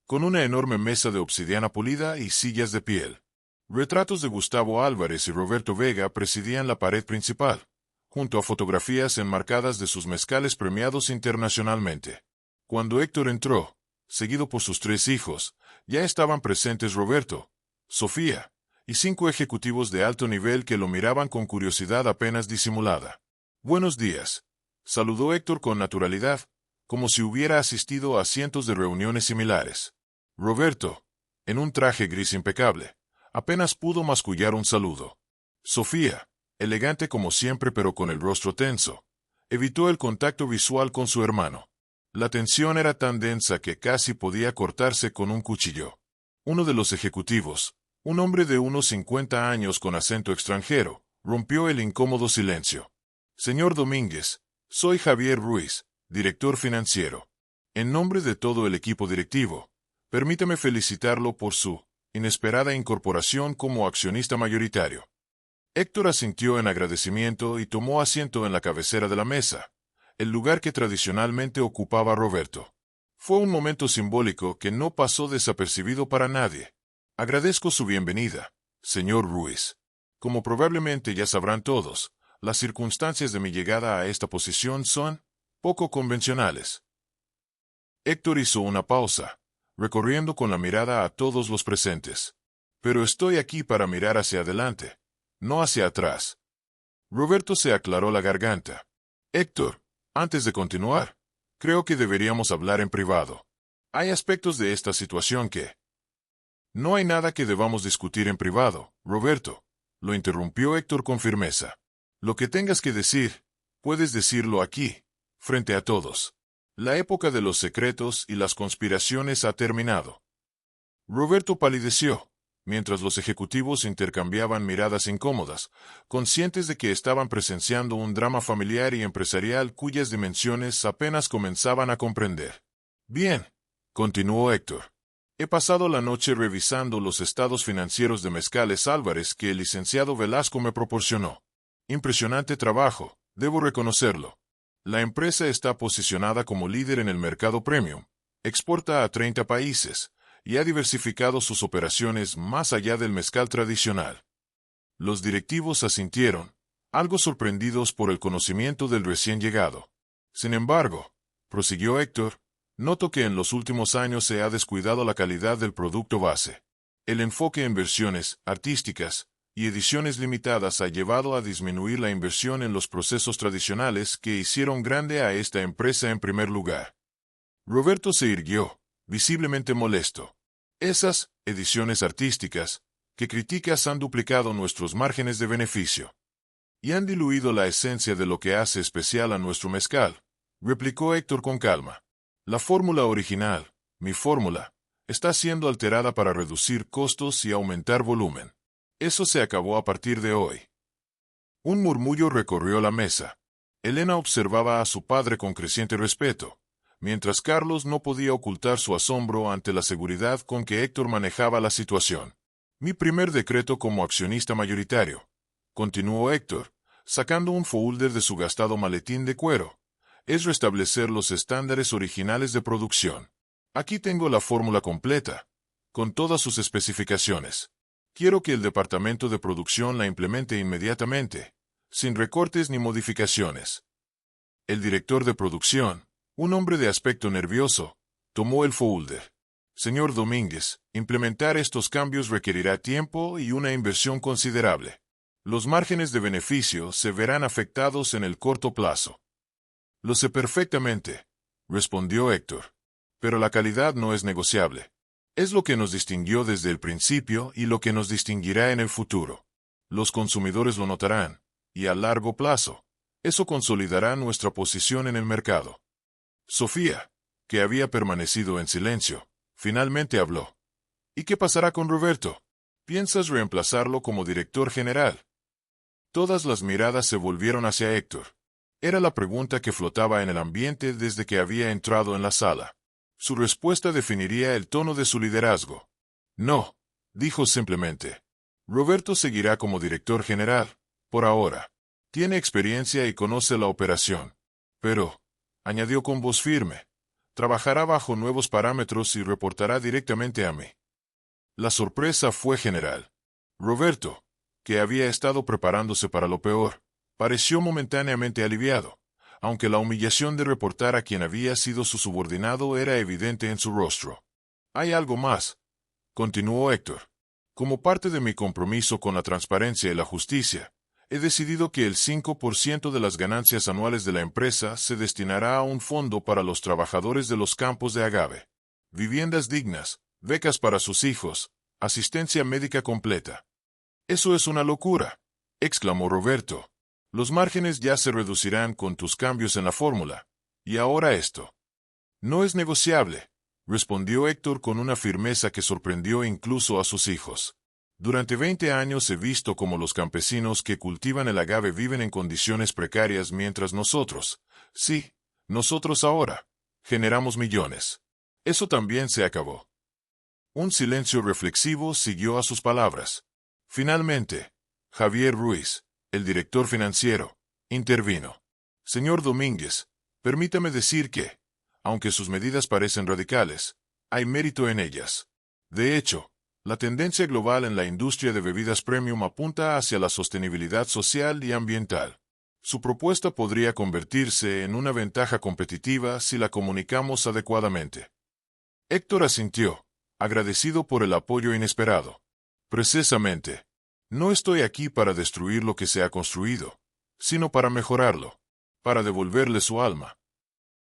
con una enorme mesa de obsidiana pulida y sillas de piel. Retratos de Gustavo Álvarez y Roberto Vega presidían la pared principal, junto a fotografías enmarcadas de sus mezcales premiados internacionalmente. Cuando Héctor entró, seguido por sus 3 hijos, ya estaban presentes Roberto, Sofía, y 5 ejecutivos de alto nivel que lo miraban con curiosidad apenas disimulada. Buenos días, saludó Héctor con naturalidad, como si hubiera asistido a cientos de reuniones similares. Roberto, en un traje gris impecable, Apenas pudo mascullar un saludo. Sofía, elegante como siempre pero con el rostro tenso, evitó el contacto visual con su hermano. La tensión era tan densa que casi podía cortarse con un cuchillo. Uno de los ejecutivos, un hombre de unos 50 años con acento extranjero, rompió el incómodo silencio. Señor Domínguez, soy Javier Ruiz, director financiero. En nombre de todo el equipo directivo, permítame felicitarlo por su inesperada incorporación como accionista mayoritario. Héctor asintió en agradecimiento y tomó asiento en la cabecera de la mesa, el lugar que tradicionalmente ocupaba Roberto. Fue un momento simbólico que no pasó desapercibido para nadie. Agradezco su bienvenida, señor Ruiz. Como probablemente ya sabrán todos, las circunstancias de mi llegada a esta posición son poco convencionales. Héctor hizo una pausa, recorriendo con la mirada a todos los presentes. Pero estoy aquí para mirar hacia adelante, no hacia atrás. Roberto se aclaró la garganta. Héctor, antes de continuar, creo que deberíamos hablar en privado. Hay aspectos de esta situación que... No hay nada que debamos discutir en privado, Roberto, lo interrumpió Héctor con firmeza. Lo que tengas que decir, puedes decirlo aquí, frente a todos. La época de los secretos y las conspiraciones ha terminado. Roberto palideció, mientras los ejecutivos intercambiaban miradas incómodas, conscientes de que estaban presenciando un drama familiar y empresarial cuyas dimensiones apenas comenzaban a comprender. Bien, continuó Héctor. He pasado la noche revisando los estados financieros de Mezcales Álvarez que el licenciado Velasco me proporcionó. Impresionante trabajo, debo reconocerlo. La empresa está posicionada como líder en el mercado premium, exporta a 30 países, y ha diversificado sus operaciones más allá del mezcal tradicional. Los directivos asintieron, algo sorprendidos por el conocimiento del recién llegado. Sin embargo, prosiguió Héctor, noto que en los últimos años se ha descuidado la calidad del producto base. El enfoque en versiones artísticas y ediciones limitadas ha llevado a disminuir la inversión en los procesos tradicionales que hicieron grande a esta empresa en primer lugar. Roberto se irguió, visiblemente molesto. Esas ediciones artísticas que criticas han duplicado nuestros márgenes de beneficio y han diluido la esencia de lo que hace especial a nuestro mezcal, replicó Héctor con calma. La fórmula original, mi fórmula, está siendo alterada para reducir costos y aumentar volumen. Eso se acabó a partir de hoy. Un murmullo recorrió la mesa. Elena observaba a su padre con creciente respeto, mientras Carlos no podía ocultar su asombro ante la seguridad con que Héctor manejaba la situación. Mi primer decreto como accionista mayoritario, continuó Héctor, sacando un folder de su gastado maletín de cuero, es restablecer los estándares originales de producción. Aquí tengo la fórmula completa, con todas sus especificaciones. Quiero que el departamento de producción la implemente inmediatamente, sin recortes ni modificaciones. El director de producción, un hombre de aspecto nervioso, tomó el folder. Señor Domínguez, implementar estos cambios requerirá tiempo y una inversión considerable. Los márgenes de beneficio se verán afectados en el corto plazo. Lo sé perfectamente, respondió Héctor. Pero la calidad no es negociable. Es lo que nos distinguió desde el principio y lo que nos distinguirá en el futuro. Los consumidores lo notarán, y a largo plazo, eso consolidará nuestra posición en el mercado. Sofía, que había permanecido en silencio, finalmente habló. ¿Y qué pasará con Roberto? ¿Piensas reemplazarlo como director general? Todas las miradas se volvieron hacia Héctor. Era la pregunta que flotaba en el ambiente desde que había entrado en la sala. Su respuesta definiría el tono de su liderazgo. No, dijo simplemente. Roberto seguirá como director general, por ahora. Tiene experiencia y conoce la operación. Pero, añadió con voz firme, trabajará bajo nuevos parámetros y reportará directamente a mí. La sorpresa fue general. Roberto, que había estado preparándose para lo peor, pareció momentáneamente aliviado, aunque la humillación de reportar a quien había sido su subordinado era evidente en su rostro. Hay algo más, continuó Héctor. Como parte de mi compromiso con la transparencia y la justicia, he decidido que el 5% de las ganancias anuales de la empresa se destinará a un fondo para los trabajadores de los campos de agave. Viviendas dignas, becas para sus hijos, Asistencia médica completa. Eso es una locura, exclamó Roberto. Los márgenes ya se reducirán con tus cambios en la fórmula. Y ahora esto. No es negociable, respondió Héctor con una firmeza que sorprendió incluso a sus hijos. Durante 20 años he visto cómo los campesinos que cultivan el agave viven en condiciones precarias mientras nosotros, sí, nosotros ahora, generamos millones. Eso también se acabó. Un silencio reflexivo siguió a sus palabras. Finalmente, Javier Ruiz, el director financiero, intervino. Señor Domínguez, permítame decir que, aunque sus medidas parecen radicales, hay mérito en ellas. De hecho, la tendencia global en la industria de bebidas premium apunta hacia la sostenibilidad social y ambiental. Su propuesta podría convertirse en una ventaja competitiva si la comunicamos adecuadamente. Héctor asintió, agradecido por el apoyo inesperado. Precisamente. No estoy aquí para destruir lo que se ha construido, sino para mejorarlo, para devolverle su alma.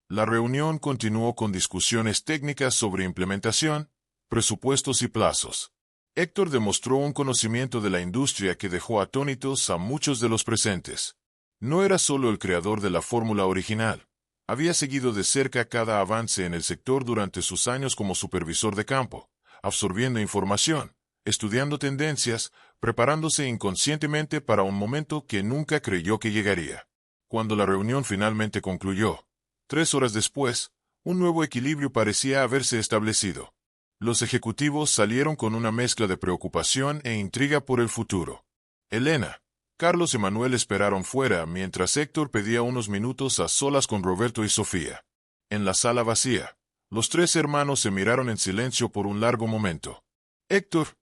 La reunión continuó con discusiones técnicas sobre implementación, presupuestos y plazos. Héctor demostró un conocimiento de la industria que dejó atónitos a muchos de los presentes. No era solo el creador de la fórmula original. Había seguido de cerca cada avance en el sector durante sus años como supervisor de campo, absorbiendo información, estudiando tendencias, preparándose inconscientemente para un momento que nunca creyó que llegaría. Cuando la reunión finalmente concluyó, 3 horas después, un nuevo equilibrio parecía haberse establecido. Los ejecutivos salieron con una mezcla de preocupación e intriga por el futuro. Elena, Carlos y Manuel esperaron fuera mientras Héctor pedía unos minutos a solas con Roberto y Sofía. En la sala vacía, los 3 hermanos se miraron en silencio por un largo momento. Héctor,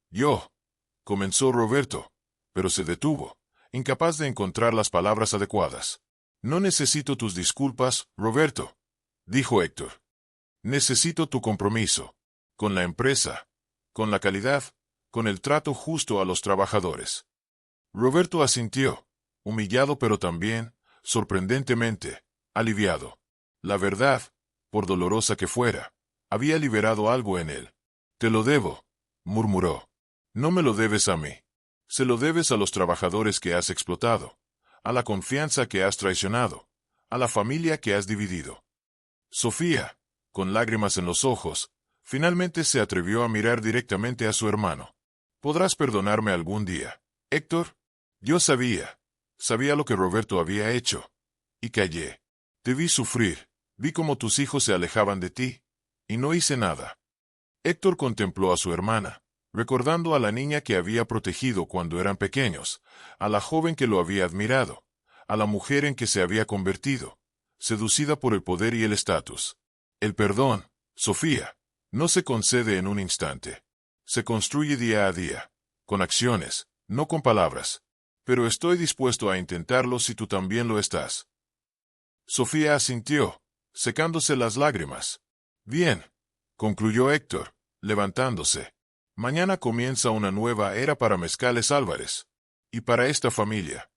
comenzó Roberto, pero se detuvo, incapaz de encontrar las palabras adecuadas. No necesito tus disculpas, Roberto, dijo Héctor. Necesito tu compromiso, con la empresa, con la calidad, con el trato justo a los trabajadores. Roberto asintió, humillado pero también, sorprendentemente, aliviado. La verdad, por dolorosa que fuera, había liberado algo en él. Te lo debo, murmuró. No me lo debes a mí. Se lo debes a los trabajadores que has explotado, a la confianza que has traicionado, a la familia que has dividido. Sofía, con lágrimas en los ojos, finalmente se atrevió a mirar directamente a su hermano. ¿Podrás perdonarme algún día, Héctor? Yo sabía lo que Roberto había hecho. Y callé. Te vi sufrir, vi cómo tus hijos se alejaban de ti, y no hice nada. Héctor contempló a su hermana, recordando a la niña que había protegido cuando eran pequeños, a la joven que lo había admirado, a la mujer en que se había convertido, seducida por el poder y el estatus. El perdón, Sofía, no se concede en un instante. Se construye día a día, con acciones, no con palabras. Pero estoy dispuesto a intentarlo si tú también lo estás. Sofía asintió, secándose las lágrimas. Bien, concluyó Héctor, levantándose. Mañana comienza una nueva era para Mezcales Álvarez. Y para esta familia.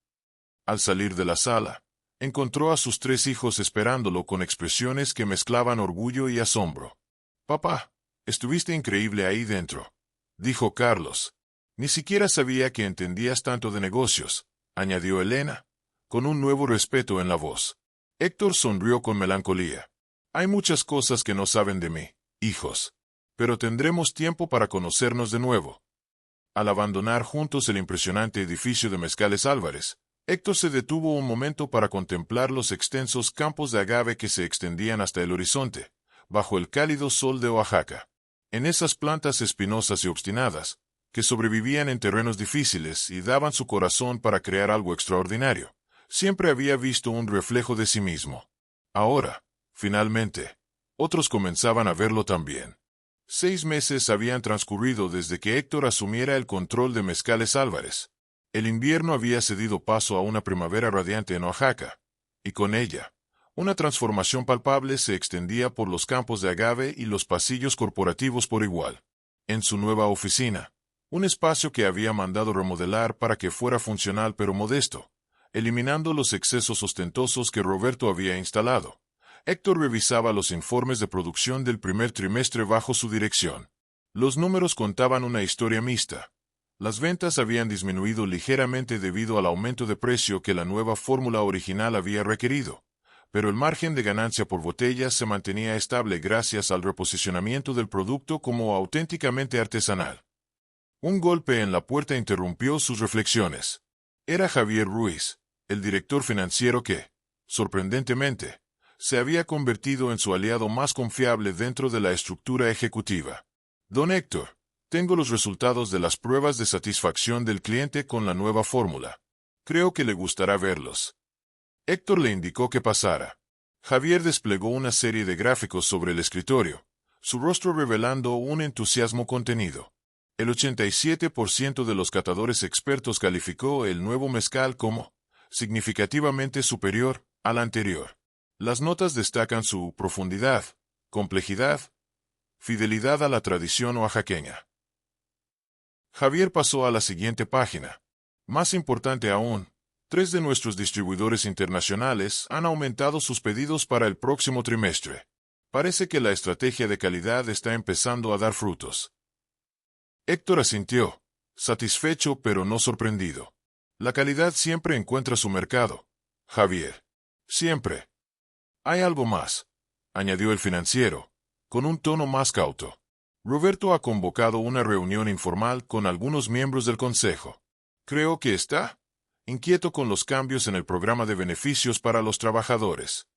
Al salir de la sala, encontró a sus 3 hijos esperándolo con expresiones que mezclaban orgullo y asombro. Papá, estuviste increíble ahí dentro, dijo Carlos. Ni siquiera sabía que entendías tanto de negocios, añadió Elena, con un nuevo respeto en la voz. Héctor sonrió con melancolía. Hay muchas cosas que no saben de mí, hijos. Pero tendremos tiempo para conocernos de nuevo. Al abandonar juntos el impresionante edificio de Mezcales Álvarez, Héctor se detuvo un momento para contemplar los extensos campos de agave que se extendían hasta el horizonte, bajo el cálido sol de Oaxaca. En esas plantas espinosas y obstinadas, que sobrevivían en terrenos difíciles y daban su corazón para crear algo extraordinario, siempre había visto un reflejo de sí mismo. Ahora, finalmente, otros comenzaban a verlo también. 6 meses habían transcurrido desde que Héctor asumiera el control de Mezcales Álvarez. El invierno había cedido paso a una primavera radiante en Oaxaca, y con ella, una transformación palpable se extendía por los campos de agave y los pasillos corporativos por igual. En su nueva oficina, un espacio que había mandado remodelar para que fuera funcional pero modesto, eliminando los excesos ostentosos que Roberto había instalado, Héctor revisaba los informes de producción del primer trimestre bajo su dirección. Los números contaban una historia mixta. Las ventas habían disminuido ligeramente debido al aumento de precio que la nueva fórmula original había requerido, pero el margen de ganancia por botella se mantenía estable gracias al reposicionamiento del producto como auténticamente artesanal. Un golpe en la puerta interrumpió sus reflexiones. Era Javier Ruiz, el director financiero que, sorprendentemente, se había convertido en su aliado más confiable dentro de la estructura ejecutiva. Don Héctor, tengo los resultados de las pruebas de satisfacción del cliente con la nueva fórmula. Creo que le gustará verlos. Héctor le indicó que pasara. Javier desplegó una serie de gráficos sobre el escritorio, su rostro revelando un entusiasmo contenido. El 87% de los catadores expertos calificó el nuevo mezcal como significativamente superior al anterior. Las notas destacan su profundidad, complejidad, fidelidad a la tradición oaxaqueña. Javier pasó a la siguiente página. Más importante aún, 3 de nuestros distribuidores internacionales han aumentado sus pedidos para el próximo trimestre. Parece que la estrategia de calidad está empezando a dar frutos. Héctor asintió, satisfecho pero no sorprendido. La calidad siempre encuentra su mercado, Javier. Siempre. Hay algo más, añadió el financiero, con un tono más cauto. Roberto ha convocado una reunión informal con algunos miembros del consejo. Creo que está inquieto con los cambios en el programa de beneficios para los trabajadores.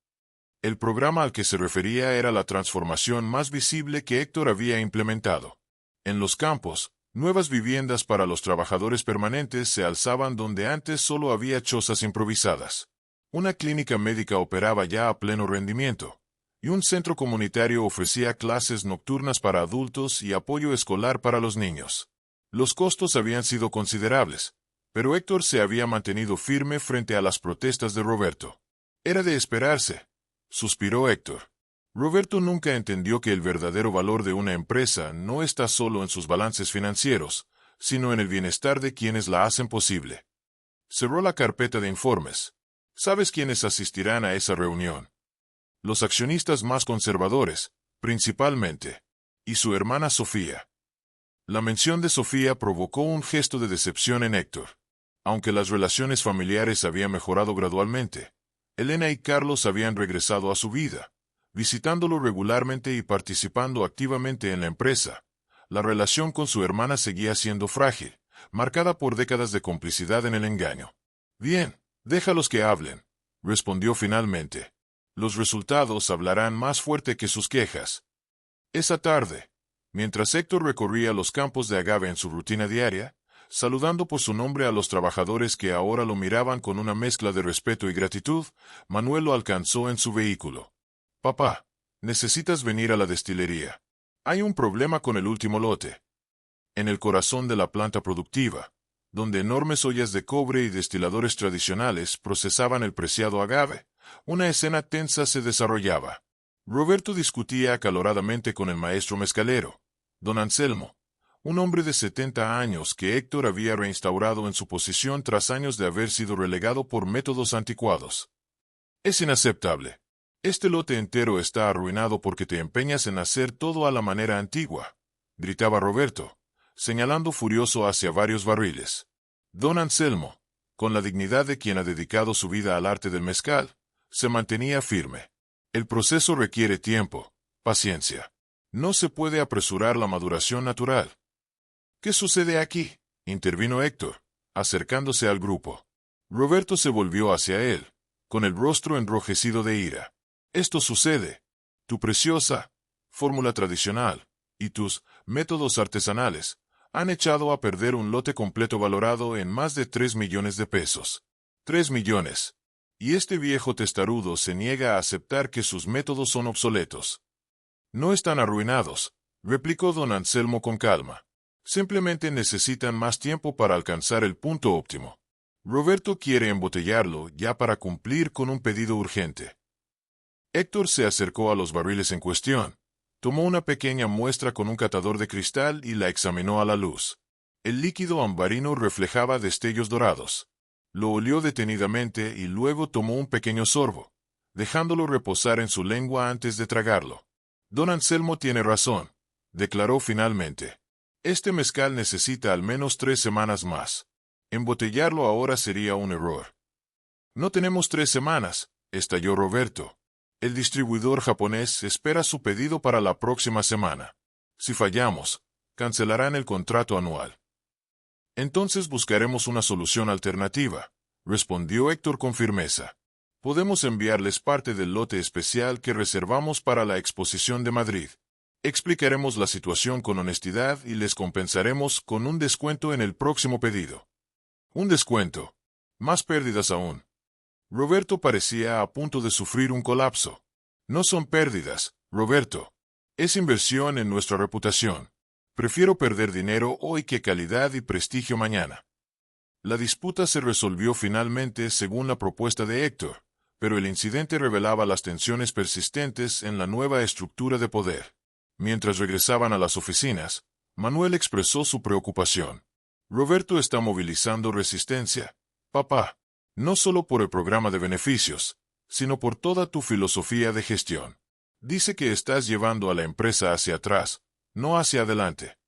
El programa al que se refería era la transformación más visible que Héctor había implementado. En los campos, nuevas viviendas para los trabajadores permanentes se alzaban donde antes solo había chozas improvisadas. Una clínica médica operaba ya a pleno rendimiento, y un centro comunitario ofrecía clases nocturnas para adultos y apoyo escolar para los niños. Los costos habían sido considerables, pero Héctor se había mantenido firme frente a las protestas de Roberto. Era de esperarse, suspiró Héctor. Roberto nunca entendió que el verdadero valor de una empresa no está solo en sus balances financieros, sino en el bienestar de quienes la hacen posible. Cerró la carpeta de informes. ¿Sabes quiénes asistirán a esa reunión? Los accionistas más conservadores, principalmente, y su hermana Sofía. La mención de Sofía provocó un gesto de decepción en Héctor. Aunque las relaciones familiares habían mejorado gradualmente, Elena y Carlos habían regresado a su vida, visitándolo regularmente y participando activamente en la empresa. La relación con su hermana seguía siendo frágil, marcada por décadas de complicidad en el engaño. Bien, déjalos que hablen, respondió finalmente. Los resultados hablarán más fuerte que sus quejas. Esa tarde, mientras Héctor recorría los campos de agave en su rutina diaria, saludando por su nombre a los trabajadores que ahora lo miraban con una mezcla de respeto y gratitud, Manuel lo alcanzó en su vehículo. «Papá, necesitas venir a la destilería. Hay un problema con el último lote». En el corazón de la planta productiva, donde enormes ollas de cobre y destiladores tradicionales procesaban el preciado agave, una escena tensa se desarrollaba. Roberto discutía acaloradamente con el maestro mezcalero, don Anselmo, un hombre de 70 años que Héctor había reinstaurado en su posición tras años de haber sido relegado por métodos anticuados. «Es inaceptable. Este lote entero está arruinado porque te empeñas en hacer todo a la manera antigua», gritaba Roberto, señalando furioso hacia varios barriles. Don Anselmo, con la dignidad de quien ha dedicado su vida al arte del mezcal, se mantenía firme. El proceso requiere tiempo, paciencia. No se puede apresurar la maduración natural. «¿Qué sucede aquí?», intervino Héctor, acercándose al grupo. Roberto se volvió hacia él, con el rostro enrojecido de ira. «Esto sucede. Tu preciosa fórmula tradicional y tus métodos artesanales han echado a perder un lote completo valorado en más de 3 millones de pesos. 3 millones. Y este viejo testarudo se niega a aceptar que sus métodos son obsoletos». «No están arruinados», replicó don Anselmo con calma. «Simplemente necesitan más tiempo para alcanzar el punto óptimo. Roberto quiere embotellarlo ya para cumplir con un pedido urgente». Héctor se acercó a los barriles en cuestión, tomó una pequeña muestra con un catador de cristal y la examinó a la luz. El líquido ambarino reflejaba destellos dorados. Lo olió detenidamente y luego tomó un pequeño sorbo, dejándolo reposar en su lengua antes de tragarlo. «Don Anselmo tiene razón», declaró finalmente. Este mezcal necesita al menos 3 semanas más. Embotellarlo ahora sería un error. No tenemos 3 semanas, estalló Roberto. El distribuidor japonés espera su pedido para la próxima semana. Si fallamos, cancelarán el contrato anual. Entonces buscaremos una solución alternativa, respondió Héctor con firmeza. Podemos enviarles parte del lote especial que reservamos para la exposición de Madrid. Explicaremos la situación con honestidad y les compensaremos con un descuento en el próximo pedido. Un descuento. Más pérdidas aún. Roberto parecía a punto de sufrir un colapso. No son pérdidas, Roberto. Es inversión en nuestra reputación. Prefiero perder dinero hoy que calidad y prestigio mañana. La disputa se resolvió finalmente según la propuesta de Héctor, pero el incidente revelaba las tensiones persistentes en la nueva estructura de poder. Mientras regresaban a las oficinas, Manuel expresó su preocupación. Roberto está movilizando resistencia, papá, no solo por el programa de beneficios, sino por toda tu filosofía de gestión. Dice que estás llevando a la empresa hacia atrás, no hacia adelante.